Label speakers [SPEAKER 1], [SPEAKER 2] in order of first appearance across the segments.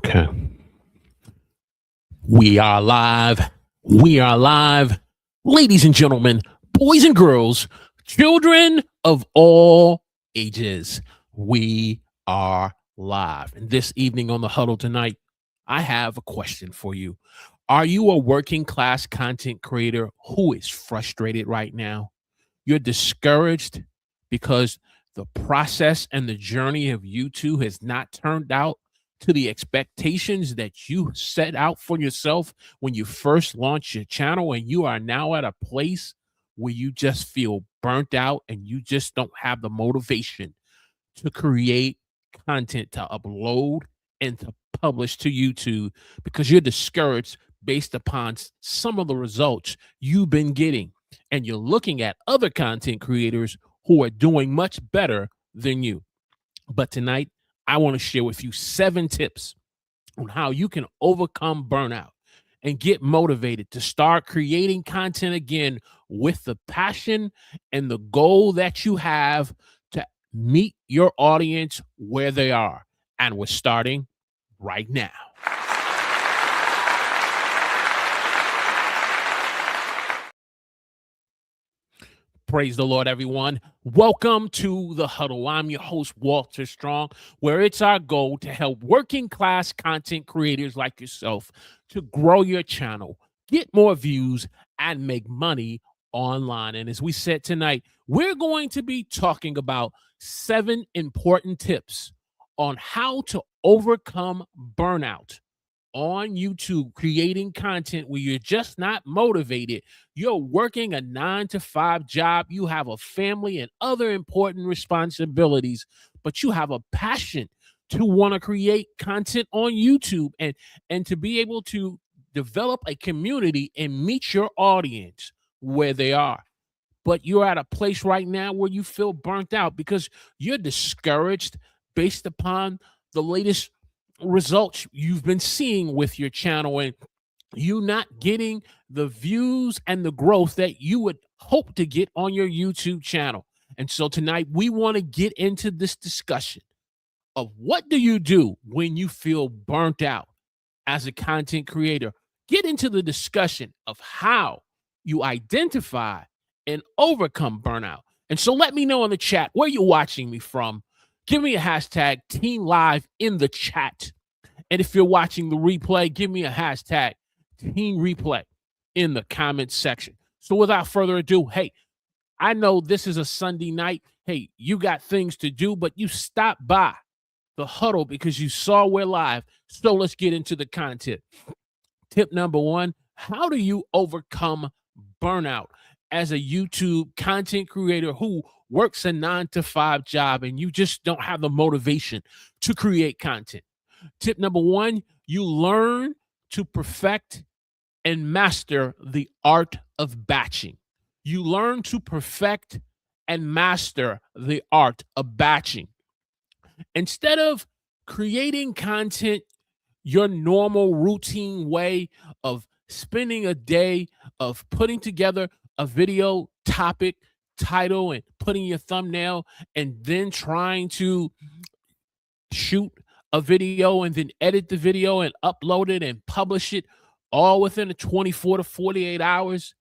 [SPEAKER 1] Okay. We are live. We are live. Ladies and gentlemen, boys and girls, children of all ages, we are live. And this evening on the huddle tonight, I have a question for you. Are you a working class content creator who is frustrated right now? You're discouraged because the process and the journey of YouTube has not turned out to the expectations that you set out for yourself when you first launched your channel, and you are now at a place where you just feel burnt out and you just don't have the motivation to create content to upload and to publish to YouTube because you're discouraged based upon some of the results you've been getting. And you're looking at other content creators who are doing much better than you. But tonight, I want to share with you 7 tips on how you can overcome burnout and get motivated to start creating content again with the passion and the goal that you have to meet your audience where they are. And we're starting right now. Praise the Lord, everyone. Welcome to the huddle. I'm your host, Walter Strong, where it's our goal to help working class content creators like yourself to grow your channel, get more views, and make money online. And as we said tonight, we're going to be talking about 7 important tips on how to overcome burnout on YouTube, creating content where you're just not motivated. You're working a 9-to-5 job. You have a family and other important responsibilities, but you have a passion to want to create content on YouTube and to be able to develop a community and meet your audience where they are. But you're at a place right now where you feel burnt out because you're discouraged based upon the latest results you've been seeing with your channel, and you not getting the views and the growth that you would hope to get on your YouTube channel. And so tonight we want to get into this discussion of what do you do when you feel burnt out as a content creator. Get into the discussion of how you identify and overcome burnout. And so let me know in the chat where you're watching me from. Give me a hashtag Team Live in the chat. And if you're watching the replay, give me a hashtag Team Replay in the comments section. So without further ado, hey, I know this is a Sunday night. Hey, you got things to do, but you stopped by the huddle because you saw we're live. So let's get into the content. Tip number 1, how do you overcome burnout as a YouTube content creator who works a 9-to-5 job and you just don't have the motivation to create content? Tip number 1, you learn to perfect and master the art of batching. You learn to perfect and master the art of batching. Instead of creating content your normal routine way of spending a day of putting together a video topic, title, and putting your thumbnail, and then trying to shoot a video and then edit the video and upload it and publish it all within a 24 to 48 hours,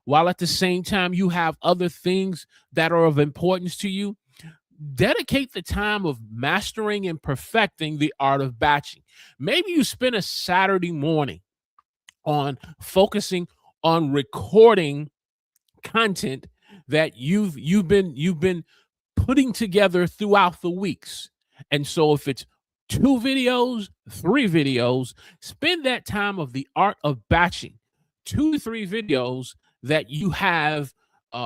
[SPEAKER 1] while at the same time you have other things that are of importance to you. Dedicate the time of mastering and perfecting the art of batching. Maybe you spend a Saturday morning on focusing on recording content that you've been putting together throughout the weeks. And so if it's 2 videos, 3 videos, spend that time of the art of batching 2 to 3 videos that you have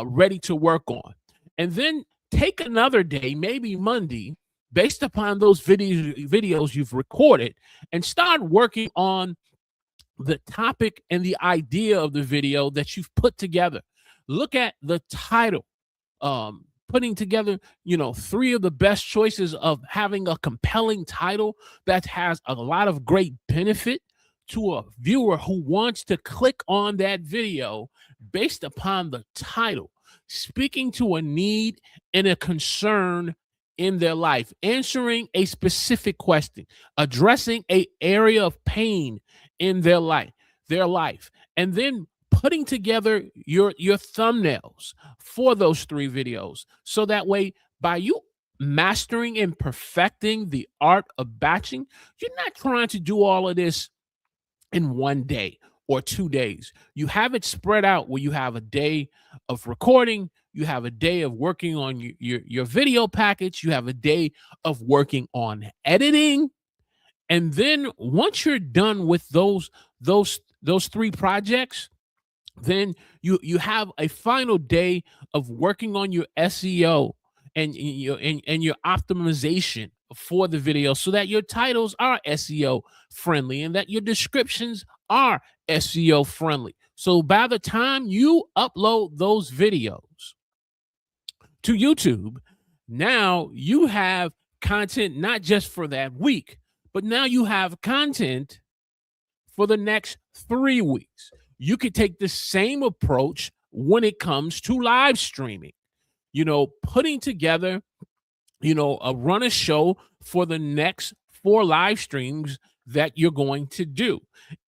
[SPEAKER 1] ready to work on. And then take another day, maybe Monday, based upon those videos you've recorded, and start working on the topic and the idea of the video that you've put together. Look at the title, putting together, 3 of the best choices of having a compelling title that has a lot of great benefit to a viewer who wants to click on that video based upon the title, speaking to a need and a concern in their life, answering a specific question, addressing a area of pain in their life, and then putting together your thumbnails for those 3 videos. So that way, by you mastering and perfecting the art of batching, you're not trying to do all of this in one day or 2 days. You have it spread out where you have a day of recording, you have a day of working on your video package, you have a day of working on editing. And then once you're done with those 3 projects, then you have a final day of working on your SEO and your optimization for the video so that your titles are SEO friendly and that your descriptions are SEO friendly. So by the time you upload those videos to YouTube, now you have content not just for that week, but now you have content for the next 3 weeks. You could take the same approach when it comes to live streaming, putting together, run a show for the next 4 live streams that you're going to do,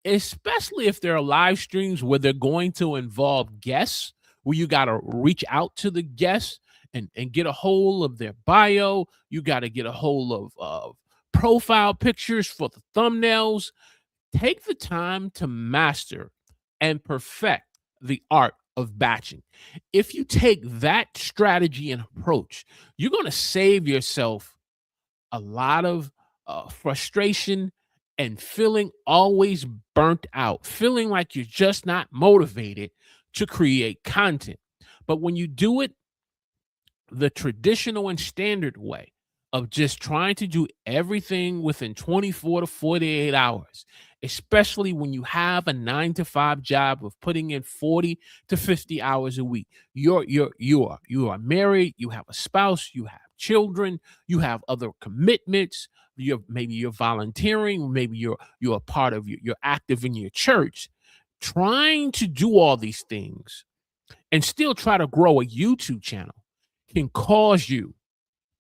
[SPEAKER 1] especially if there are live streams where they're going to involve guests, where you got to reach out to the guests and get a hold of their bio. You got to get a hold of profile pictures for the thumbnails. Take the time to master and perfect the art of batching. If you take that strategy and approach, you're going to save yourself a lot of frustration and feeling always burnt out, feeling like you're just not motivated to create content. But when you do it the traditional and standard way of just trying to do everything within 24 to 48 hours, especially when you have a 9 to 5 job of putting in 40 to 50 hours a week. You are married, you have a spouse, you have children, you have other commitments. Maybe you're volunteering, maybe you're a part of you're active in your church. Trying to do all these things and still try to grow a YouTube channel can cause you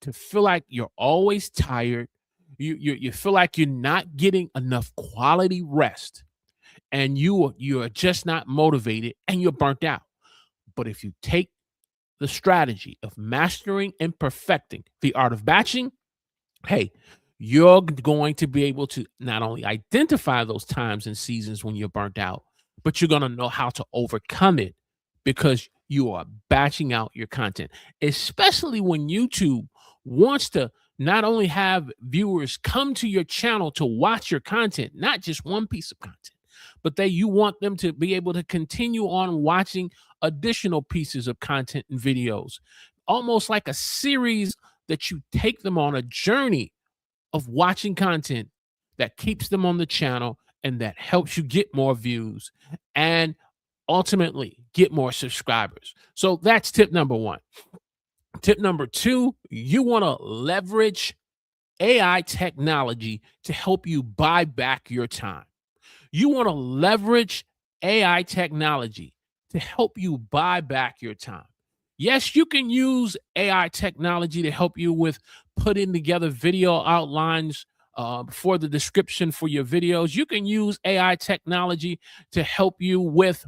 [SPEAKER 1] to feel like you're always tired. You feel like you're not getting enough quality rest, and you are just not motivated and you're burnt out. But if you take the strategy of mastering and perfecting the art of batching, hey, you're going to be able to not only identify those times and seasons when you're burnt out, but you're going to know how to overcome it because you are batching out your content, especially when YouTube wants to not only have viewers come to your channel to watch your content, not just one piece of content, but that you want them to be able to continue on watching additional pieces of content and videos, almost like a series that you take them on a journey of watching content that keeps them on the channel and that helps you get more views and ultimately get more subscribers. So that's tip number 1. Tip number 2, you want to leverage AI technology to help you buy back your time. You want to leverage AI technology to help you buy back your time. Yes, you can use AI technology to help you with putting together video outlines for the description for your videos. You can use AI technology to help you with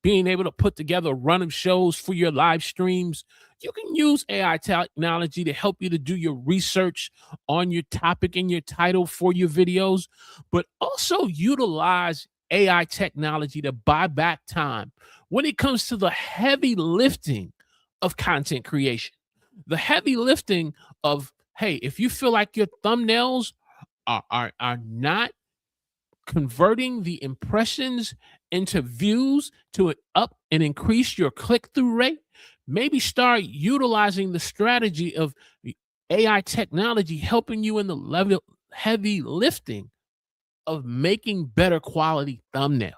[SPEAKER 1] being able to put together run of shows for your live streams. You can use AI technology to help you to do your research on your topic and your title for your videos, but also utilize AI technology to buy back time when it comes to the heavy lifting of content creation. The heavy lifting of, hey, if you feel like your thumbnails are not converting the impressions into views to up and increase your click-through rate, maybe start utilizing the strategy of AI technology helping you in the heavy lifting of making better quality thumbnails.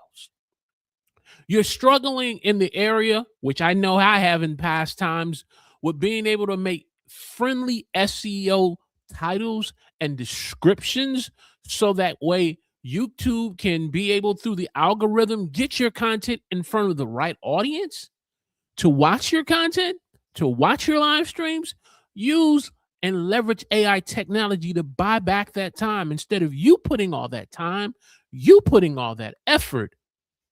[SPEAKER 1] You're struggling in the area, which I know I have in past times, with being able to make friendly SEO titles and descriptions so that way YouTube can be able, through the algorithm, get your content in front of the right audience to watch your content, to watch your live streams. Use and leverage AI technology to buy back that time instead of you putting all that time, you putting all that effort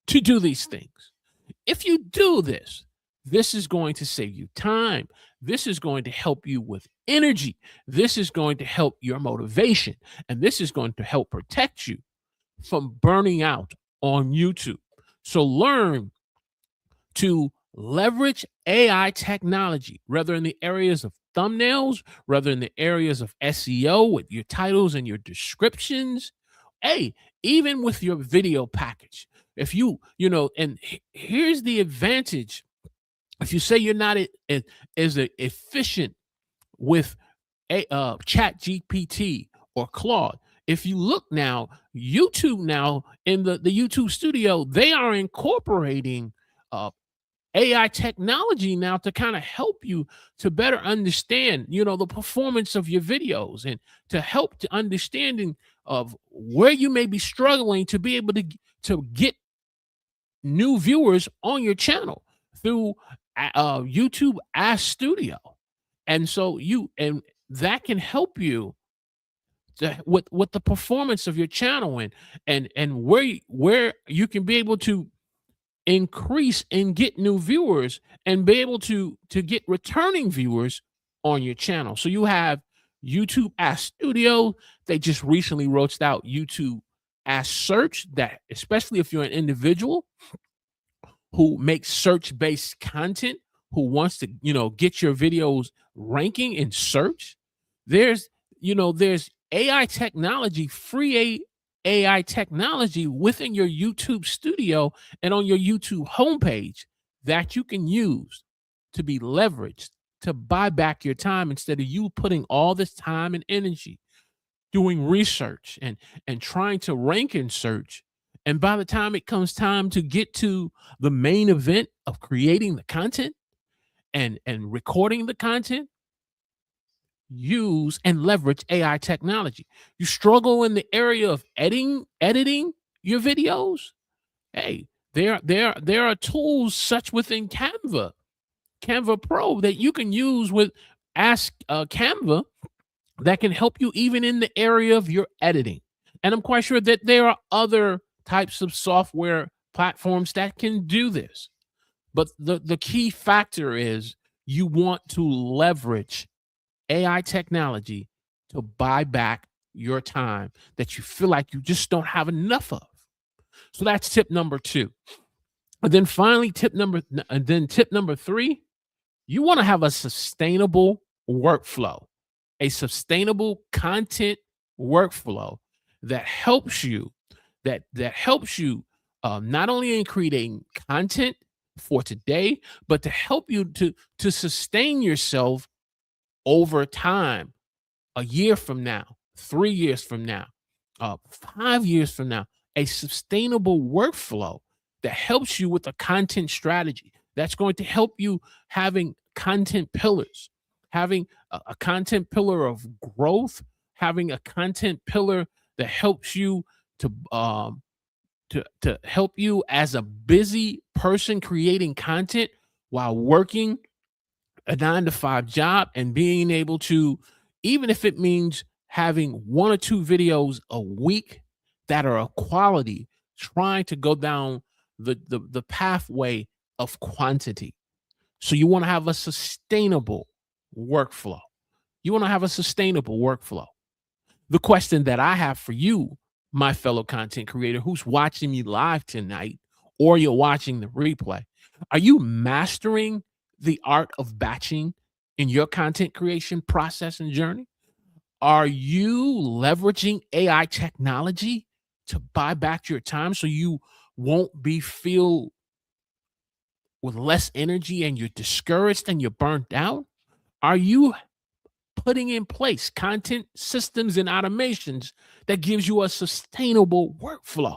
[SPEAKER 1] to do these things. If you do this, this is going to save you time. This is going to help you with energy. This is going to help your motivation. And this is going to help protect you from burning out on YouTube. So learn to leverage AI technology, whether in the areas of thumbnails, whether in the areas of SEO with your titles and your descriptions. Hey, even with your video package. If and here's the advantage. If you say you're not as efficient with Chat GPT or Claude, if you look now, YouTube now in the YouTube studio, they are incorporating AI technology now to kind of help you to better understand, the performance of your videos and to help to understanding of where you may be struggling to be able to get new viewers on your channel through YouTube Ask Studio. And so that can help you with the performance of your channel and where you can be able to increase and get new viewers and be able to get returning viewers on your channel. So you have YouTube Ask Studio. They just recently roached out YouTube Ask Search, that especially if you're an individual who makes search-based content, who wants to, get your videos ranking in search. There's AI technology, free AI technology within your YouTube studio and on your YouTube homepage that you can use to be leveraged to buy back your time instead of you putting all this time and energy doing research and trying to rank in search. And by the time it comes time to get to the main event of creating the content and recording the content, use and leverage AI technology. You struggle in the area of editing your videos. Hey, there are tools such within Canva Pro that you can use with Ask Canva that can help you even in the area of your editing. And I'm quite sure that there are other types of software platforms that can do this. But the key factor is you want to leverage AI technology to buy back your time that you feel like you just don't have enough of. So that's tip number 2. And then finally, tip number 3, you want to have a sustainable workflow, a sustainable content workflow that helps you, not only in creating content for today, but to help you to sustain yourself over time, a year from now, 3 years from now, 5 years from now, a sustainable workflow that helps you with a content strategy that's going to help you having content pillars, having a content pillar of growth, having a content pillar that helps you to help you as a busy person creating content while working a 9-to-5 job and being able to, even if it means having 1 or 2 videos a week that are of quality, trying to go down the pathway of quantity. So you want to have a sustainable workflow. The question that I have for you, my fellow content creator who's watching me live tonight, or you're watching the replay, are you mastering the art of batching in your content creation process and journey? Are you leveraging AI technology to buy back your time so you won't be feel with less energy and you're discouraged and you're burnt out? Are you putting in place content systems and automations that gives you a sustainable workflow?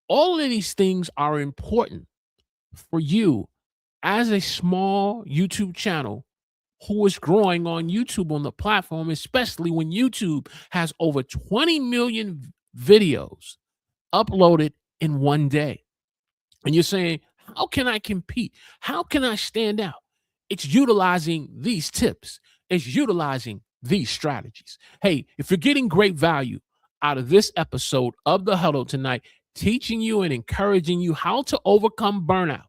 [SPEAKER 1] All of these things are important for you as a small YouTube channel who is growing on YouTube, on the platform, especially when YouTube has over 20 million videos uploaded in one day. And you're saying, how can I compete? How can I stand out? It's utilizing these tips. is utilizing these strategies. Hey, if you're getting great value out of this episode of The Huddle tonight, teaching you and encouraging you how to overcome burnout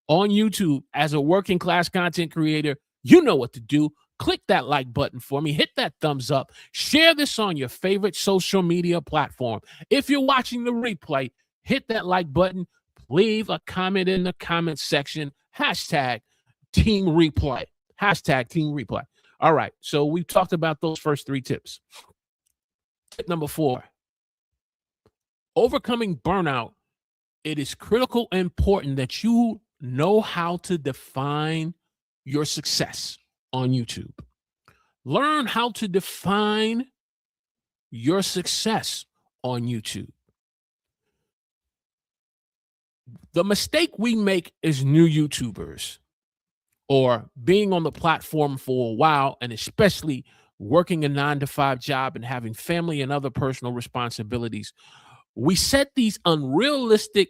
[SPEAKER 1] on YouTube as a working class content creator, you know what to do. Click that like button for me, hit that thumbs up, share this on your favorite social media platform. If you're watching the replay, hit that like button, leave a comment in the comment section, hashtag team replay, hashtag team replay. All right, so we've talked about those first 3 tips. Tip number 4, overcoming burnout. It is critical and important that you know how to define your success on YouTube. Learn how to define your success on YouTube. The mistake we make as new YouTubers, or being on the platform for a while, and especially working a 9-to-5 job and having family and other personal responsibilities, we set these unrealistic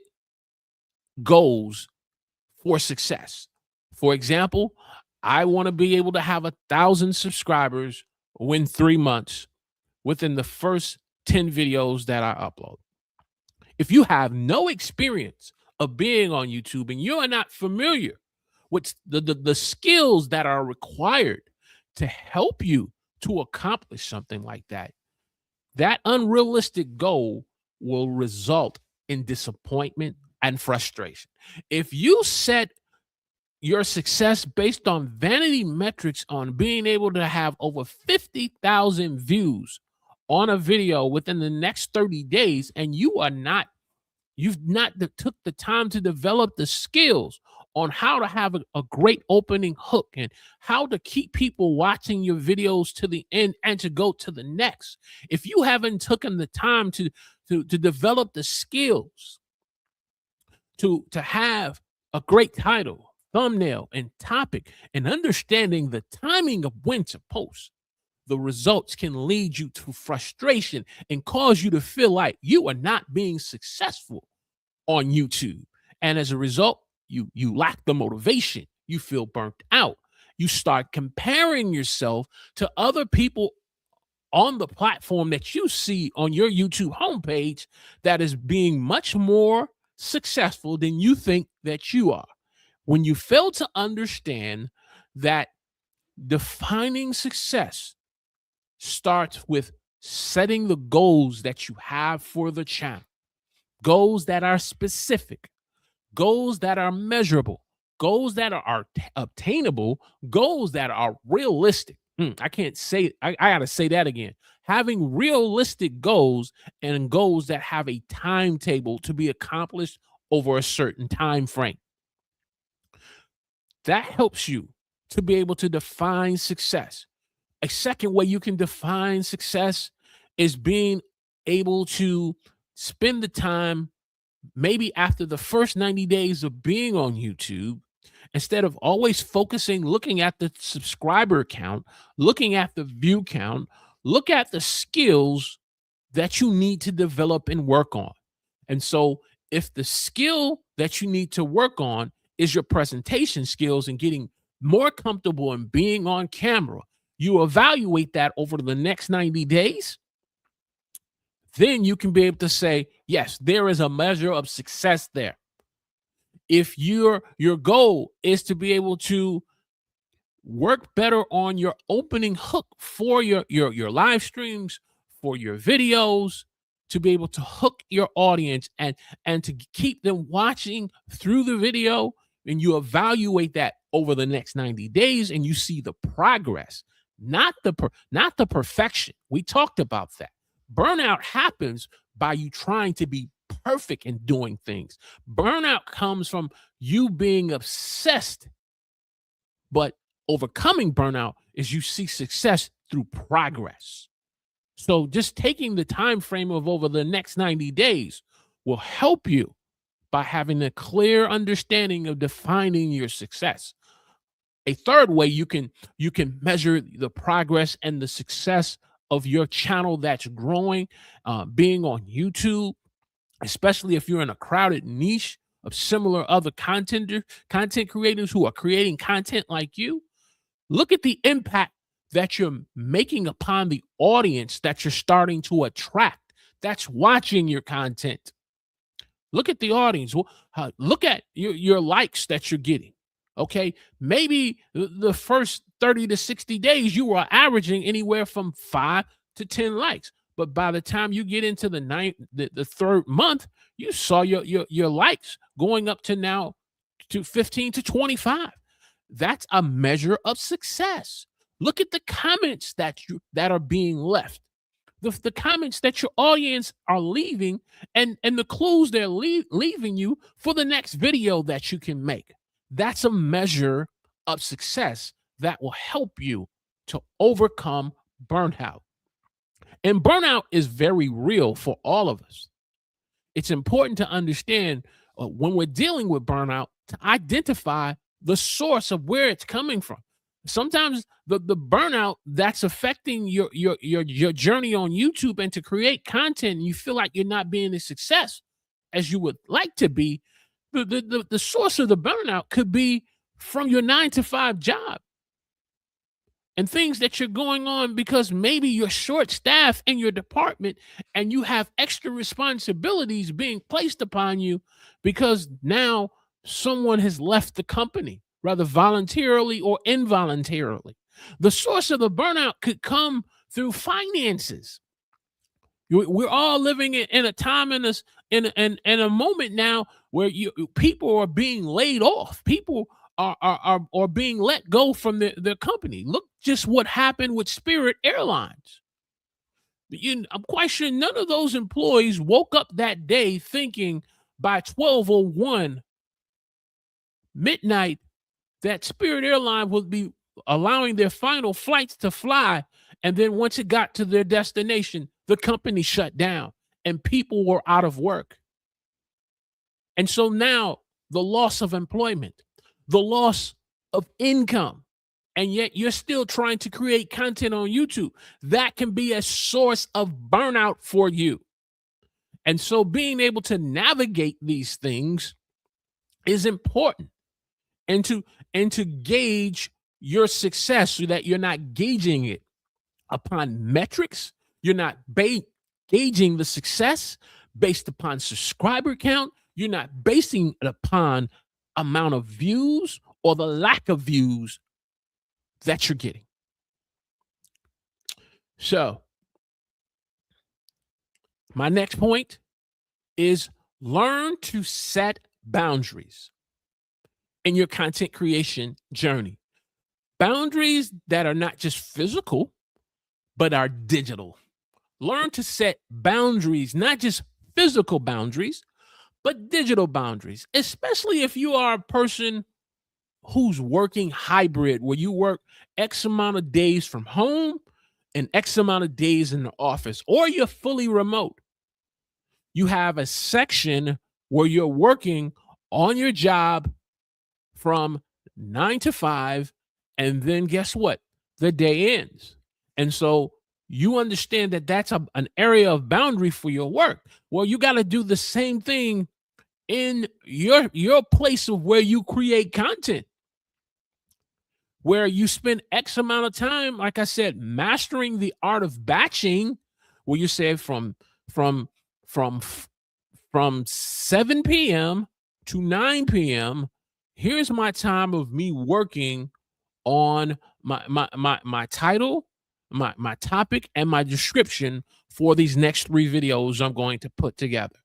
[SPEAKER 1] goals for success. For example, I want to be able to have 1,000 subscribers within 3 months within the first 10 videos that I upload. If you have no experience of being on YouTube and you are not familiar with the skills that are required to help you to accomplish something like that, that unrealistic goal will result in disappointment and frustration. If you set your success based on vanity metrics on being able to have over 50,000 views on a video within the next 30 days, and you've not took the time to develop the skills on how to have a great opening hook and how to keep people watching your videos to the end and to go to the next. If you haven't taken the time to develop the skills to have a great title, thumbnail, and topic, and understanding the timing of when to post, the results can lead you to frustration and cause you to feel like you are not being successful on YouTube. And as a result, you lack the motivation. You feel burnt out. You start comparing yourself to other people on the platform that you see on your YouTube homepage that is being much more successful than you think that you are. When you fail to understand that defining success starts with setting the goals that you have for the channel, goals that are specific, goals that are measurable, goals that are obtainable, goals that are realistic. I can't say it. I got to say that again. Having realistic goals and goals that have a timetable to be accomplished over a certain time frame. That helps you to be able to define success. A second way you can define success is being able to spend the time, maybe after the first 90 days of being on YouTube, instead of always focusing, looking at the subscriber count, looking at the view count, look at the skills that you need to develop and work on. And so if the skill that you need to work on is your presentation skills and getting more comfortable in being on camera, you evaluate that over the next 90 days, then you can be able to say, yes, there is a measure of success there. If your goal is to be able to work better on your opening hook for your live streams, for your videos, to be able to hook your audience and to keep them watching through the video, and you evaluate that over the next 90 days and you see the progress, not the perfection. We talked about that. Burnout happens by you trying to be perfect in doing things. Burnout comes from you being obsessed, but overcoming burnout is you see success through progress. So just taking the time frame of over the next 90 days will help you by having a clear understanding of defining your success. A third way you can measure the progress and the success of your channel that's growing, being on YouTube, especially if you're in a crowded niche of similar other content creators who are creating content like you. Look at the impact that you're making upon the audience that you're starting to attract that's watching your content. Look at the audience. Look at your likes that you're getting. Okay. Maybe the first 30 to 60 days, you were averaging anywhere from 5 to 10 likes. But by the time you get into the third month, you saw your likes going up to now to 15 to 25. That's a measure of success. Look at the comments that are being left. The comments that your audience are leaving, and the clues they're leaving you for the next video that you can make. That's a measure of success that will help you to overcome burnout. And burnout is very real for all of us. It's important to understand when we're dealing with burnout to identify the source of where it's coming from. Sometimes the burnout that's affecting your journey on YouTube and to create content, and you feel like you're not being as success as you would like to be, the source of the burnout could be from your 9-to-5 job and things that you're going on because maybe you're short-staffed in your department and you have extra responsibilities being placed upon you because now someone has left the company, rather voluntarily or involuntarily. The source of the burnout could come through finances. We're all living in a time in a moment now where people are being laid off. People are being let go from their company. Look just what happened with Spirit Airlines. I'm quite sure none of those employees woke up that day thinking by 12:01 midnight that Spirit Airlines would be allowing their final flights to fly. And then once it got to their destination, the company shut down and people were out of work. And so now the loss of employment, the loss of income, and yet you're still trying to create content on YouTube, that can be a source of burnout for you. And so being able to navigate these things is important, and to gauge your success so that you're not gauging it upon metrics. You're not gauging the success based upon subscriber count. You're not basing it upon amount of views or the lack of views that you're getting. So my next point is learn to set boundaries in your content creation journey. Boundaries that are not just physical, but are digital. Learn to set boundaries, not just physical boundaries, but digital boundaries, especially if you are a person who's working hybrid, where you work X amount of days from home and X amount of days in the office, or you're fully remote. You have a section where you're working on your job from 9 to 5, and then guess what? The day ends. And so you understand that that's an area of boundary for your work. Well, you got to do the same thing in your place of where you create content, where you spend X amount of time, like I said, mastering the art of batching, where you say from 7 p.m. to 9 p.m., here's my time of me working on my title, my topic, and my description for these next 3 videos I'm going to put together.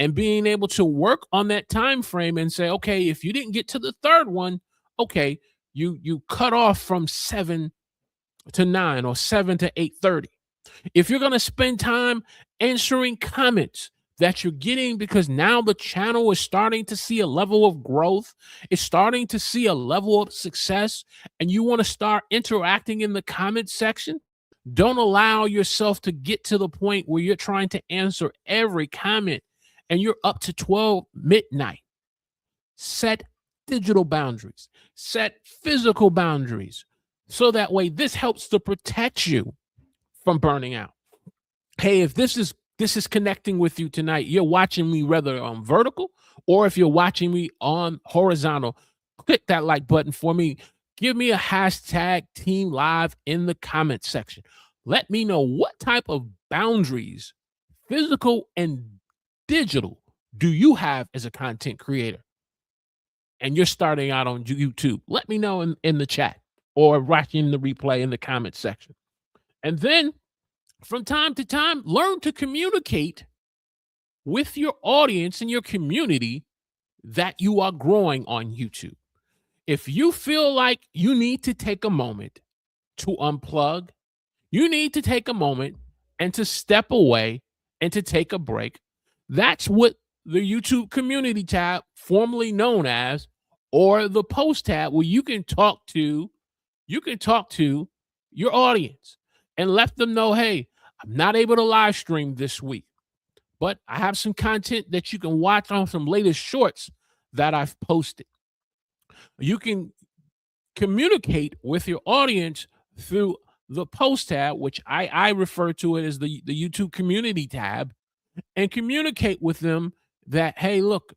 [SPEAKER 1] And being able to work on that time frame and say, okay, if you didn't get to the third one, okay, you cut off from 7 to 9 or 7 to 8:30. If you're going to spend time answering comments that you're getting, because now the channel is starting to see a level of growth, it's starting to see a level of success, and you want to start interacting in the comment section, don't allow yourself to get to the point where you're trying to answer every comment and you're up to 12 midnight. Set digital boundaries, set physical boundaries, so that way this helps to protect you from burning out. Hey, if this is connecting with you tonight, you're watching me whether on vertical or if you're watching me on horizontal, click that like button for me. Give me a hashtag team live in the comment section. Let me know what type of boundaries, physical and digital, do you have as a content creator? And you're starting out on YouTube. Let me know in the chat or watching the replay in the comment section. And then from time to time, learn to communicate with your audience and your community that you are growing on YouTube. If you feel like you need to take a moment to unplug, you need to take a moment and to step away and to take a break. That's what the YouTube community tab, formerly known as, or the post tab, where you can talk to your audience and let them know, hey, I'm not able to live stream this week, but I have some content that you can watch on some latest shorts that I've posted. You can communicate with your audience through the post tab, which I refer to it as the YouTube community tab, and communicate with them that, hey, look,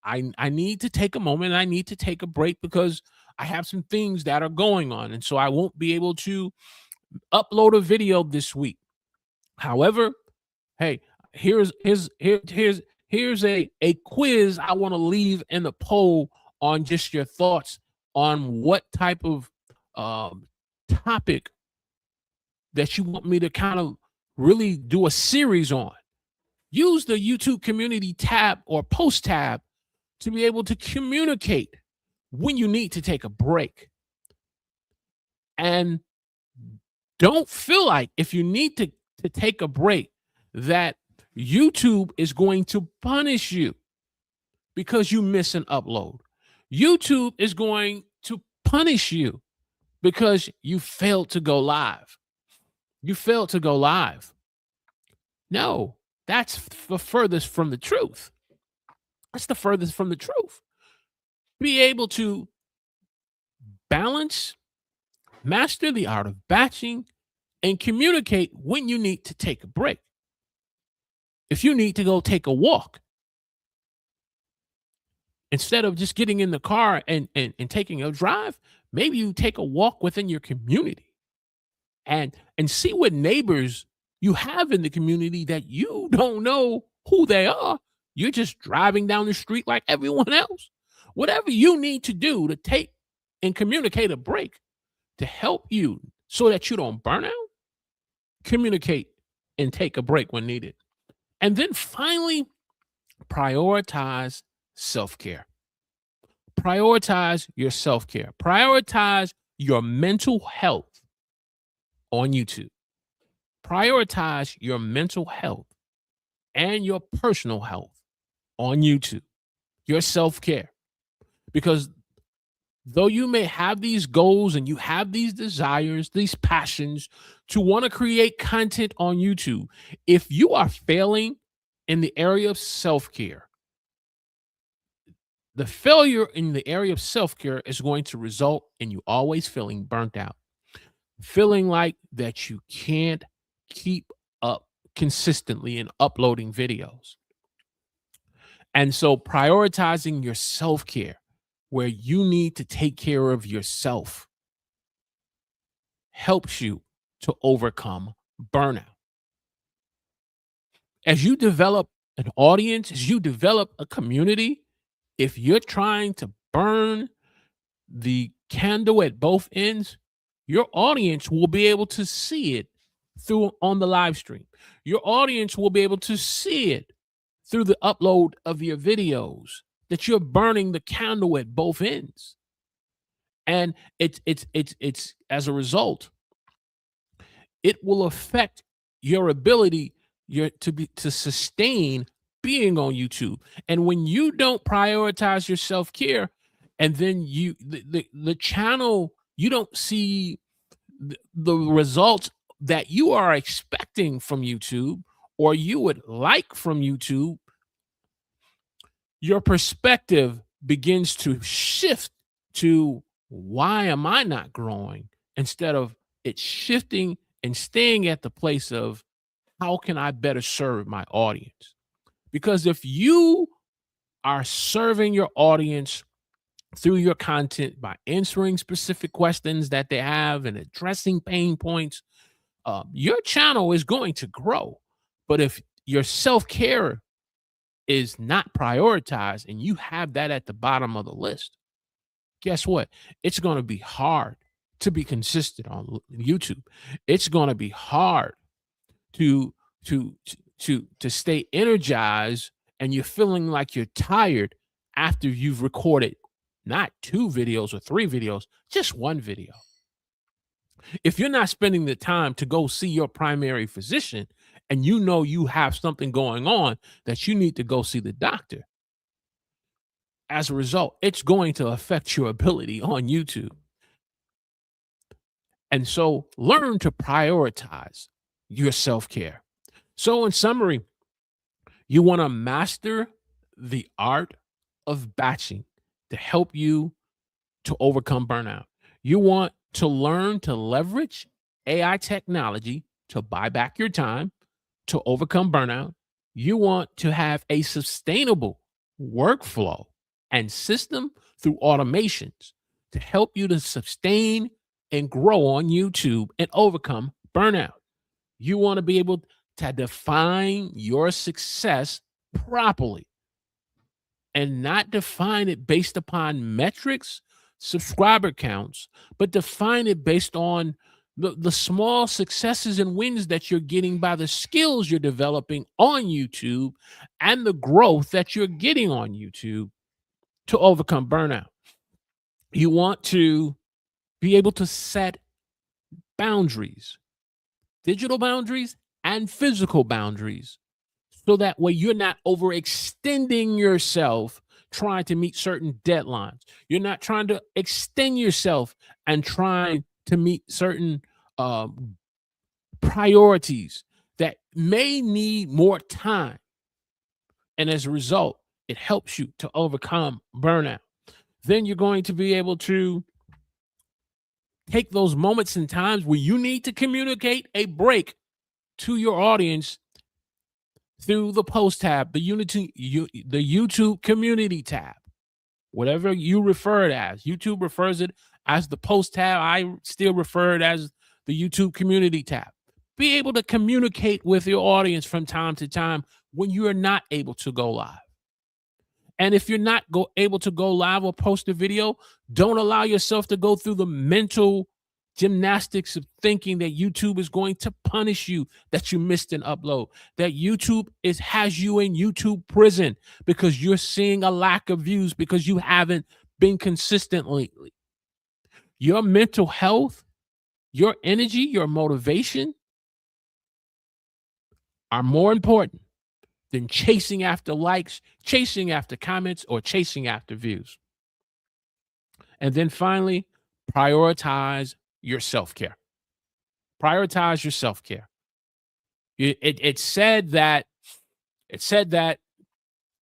[SPEAKER 1] I need to take a moment. I need to take a break because I have some things that are going on. And so I won't be able to upload a video this week. However, hey, here's a quiz I want to leave in the poll on just your thoughts on what type of topic that you want me to kind of really do a series on. Use the YouTube community tab or post tab to be able to communicate when you need to take a break. And don't feel like if you need to take a break that YouTube is going to punish you because you miss an upload. YouTube is going to punish you because you failed to go live. You failed to go live. No, that's the furthest from the truth. That's the furthest from the truth. Be able to balance, master the art of batching, and communicate when you need to take a break. If you need to go take a walk, instead of just getting in the car and taking a drive, maybe you take a walk within your community and see what neighbors you have in the community that you don't know who they are. You're just driving down the street like everyone else. Whatever you need to do to take and communicate a break to help you so that you don't burn out, communicate and take a break when needed. And then finally, prioritize self-care. Prioritize your self-care. Prioritize your mental health on YouTube. Prioritize your mental health and your personal health on YouTube. Your self-care. Because though you may have these goals and you have these desires, these passions to want to create content on YouTube, if you are failing in the area of self-care, the failure in the area of self-care is going to result in you always feeling burnt out, feeling like that you can't keep up consistently in uploading videos. And so prioritizing your self-care, where you need to take care of yourself, helps you to overcome burnout. As you develop an audience, as you develop a community, if you're trying to burn the candle at both ends, your audience will be able to see it through on the live stream. Your audience will be able to see it through the upload of your videos, that you're burning the candle at both ends. And it's as a result, it will affect your ability to sustain being on YouTube. And when you don't prioritize your self-care, and then the channel, you don't see the results that you are expecting from YouTube or you would like from YouTube, your perspective begins to shift to, why am I not growing? Instead of it shifting and staying at the place of, how can I better serve my audience? Because if you are serving your audience through your content by answering specific questions that they have and addressing pain points, your channel is going to grow. But if your self care is not prioritized and you have that at the bottom of the list, guess what? It's going to be hard to be consistent on YouTube. It's going to be hard to to stay energized, and you're feeling like you're tired after you've recorded not 2 videos or 3 videos, just 1 video. If you're not spending the time to go see your primary physician and you know you have something going on that you need to go see the doctor, as a result, it's going to affect your ability on YouTube. And so learn to prioritize your self care. So, in summary, you want to master the art of batching to help you to overcome burnout. You want to learn to leverage AI technology to buy back your time to overcome burnout. You want to have a sustainable workflow and system through automations to help you to sustain and grow on YouTube and overcome burnout. You want to be able to define your success properly and not define it based upon metrics, subscriber counts, but define it based on the small successes and wins that you're getting by the skills you're developing on YouTube and the growth that you're getting on YouTube to overcome burnout. You want to be able to set boundaries, digital boundaries and physical boundaries, so that way you're not overextending yourself trying to meet certain deadlines. You're not trying to extend yourself and trying to meet certain priorities that may need more time. And as a result, it helps you to overcome burnout. Then you're going to be able to take those moments and times where you need to communicate a break to your audience through the post tab, the YouTube community tab, whatever you refer it as. YouTube refers it as the post tab. I still refer it as the YouTube community tab. Be able to communicate with your audience from time to time when you are not able to go live. And if you're not able to go live or post a video, don't allow yourself to go through the mental gymnastics of thinking that YouTube is going to punish you that you missed an upload, that YouTube has you in YouTube prison because you're seeing a lack of views because you haven't been consistent lately. Your mental health, your energy, your motivation are more important than chasing after likes, chasing after comments, or chasing after views. And then finally, prioritize your self-care. Prioritize your self-care. It said that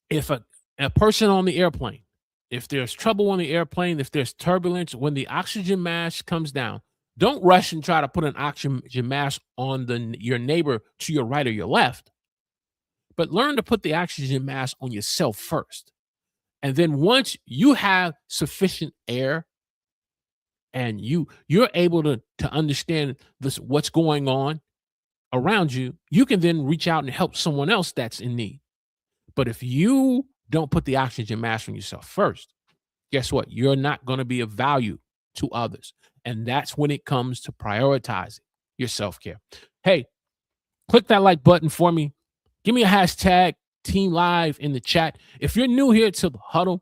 [SPEAKER 1] if a person on the airplane, if there's trouble on the airplane, if there's turbulence, when the oxygen mask comes down, don't rush and try to put an oxygen mask on your neighbor to your right or your left, but learn to put the oxygen mask on yourself first. And then once you have sufficient air and you're able to understand what's going on around you, you can then reach out and help someone else that's in need. But if you don't put the oxygen mask on yourself first, guess what? You're not going to be of value to others. And that's when it comes to prioritizing your self-care. Hey, click that like button for me. Give me a hashtag Team Live in the chat. If you're new here to the Huddle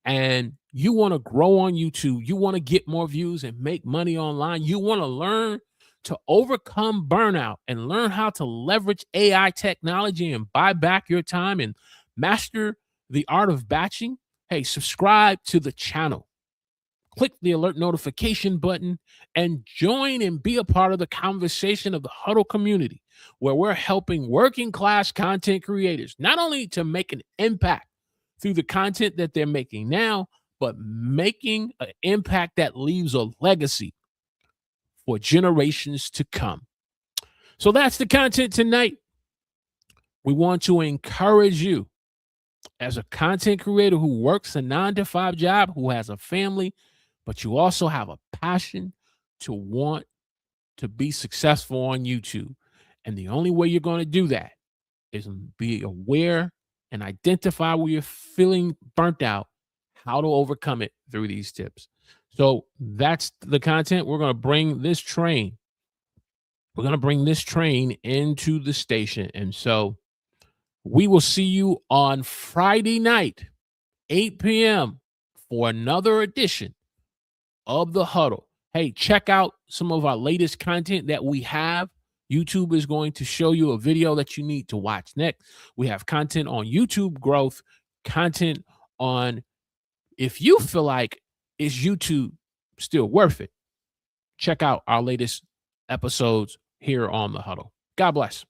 [SPEAKER 1] and you want to grow on YouTube, you want to get more views and make money online, you want to learn to overcome burnout and learn how to leverage AI technology and buy back your time and master the art of batching, hey, subscribe to the channel. Click the alert notification button and join and be a part of the conversation of the Huddle community, where we're helping working class content creators not only to make an impact through the content that they're making now, but making an impact that leaves a legacy for generations to come. So that's the content tonight. We want to encourage you As a content creator who works a 9 to 5 job, who has a family, but you also have a passion to want to be successful on YouTube. And the only way you're going to do that is be aware and identify where you're feeling burnt out, how to overcome it through these tips. So that's the content. We're going to bring this train. We're going to bring this train into the station. And so we will see you on Friday night, 8 p.m., for another edition of The Huddle. Hey, check out some of our latest content that we have. YouTube is going to show you a video that you need to watch next. We have content on YouTube growth, content on if you feel like is YouTube still worth it. Check out our latest episodes here on The Huddle. God bless.